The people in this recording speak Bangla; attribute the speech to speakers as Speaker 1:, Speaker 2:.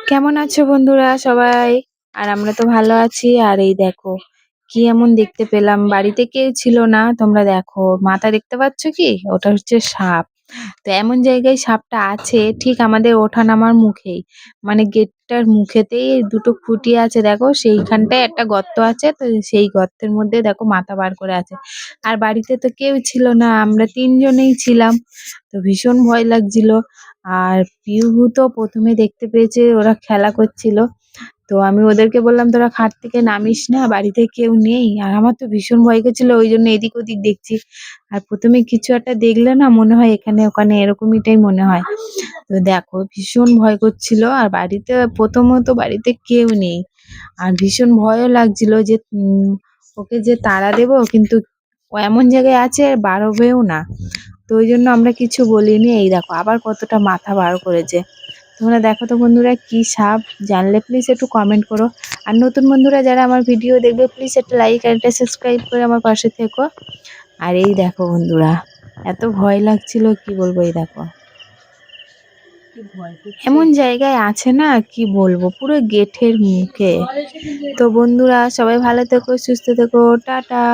Speaker 1: কেমন আছো বন্ধুরা সবাই? আর আমরা তো ভালো আছি। আর এই দেখো কি এমন দেখতে পেলাম, বাড়িতে কেউ ছিল না। তোমরা দেখো মাথা দেখতে পাচ্ছ কি? ওটা হচ্ছে সাপ। তো এমন জায়গায় সাপটা আছে ঠিক আমাদের ওঠানামার মুখেই, মানে গেটটার মুখেতেই দুটো খুঁটি আছে, দেখো সেইখানটায় একটা গর্ত আছে। তো সেই গর্তের মধ্যে দেখো মাথা বার করে আছে। আর বাড়িতে তো কেউ ছিল না, আমরা তিনজনেই ছিলাম। তো ভীষণ ভয় লাগছিল। আর পিহু তো প্রথমে দেখতে পেয়েছে, ওরা খেলা করছিল। তো আমি ওদেরকে বললাম তোরা খাট থেকে নামিস না, বাড়িতে কেউ নেই। আর আমার তো ভীষণ ভয় করছিল, ওই জন্য এদিক ওদিক দেখছি। আর প্রথমে কিছু একটা দেখলে না মনে হয় এখানে ওখানে এরকমইটাই মনে হয়। তো দেখো ভীষণ ভয় করছিল। আর বাড়িতে প্রথমত বাড়িতে কেউ নেই। আর ভীষণ ভয়ও লাগছিল যে ওকে যে তাড়া দেবো, কিন্তু ও এমন জায়গায় আছে বার হবেও না। তো ওই জন্য আমরা কিছু বলিনি। এই দেখো আবার কতটা মাথা বার করেছে। তোমরা দেখো তো বন্ধুরা কি সাপ, জানলে প্লিজ একটু কমেন্ট করো। আর নতুন বন্ধুরা যারা আমার ভিডিও দেখবে প্লিজ একটা লাইক আর একটা সাবস্ক্রাইব করে আমার পাশে থেকো। আর এই দেখো বন্ধুরা এত ভয় লাগছিল কি বলবো। এই দেখো এমন জায়গায় আছে না, কি বলবো, পুরো গেটের মুখে। তো বন্ধুরা সবাই ভালো থেকো, সুস্থ থেকো, টাটা।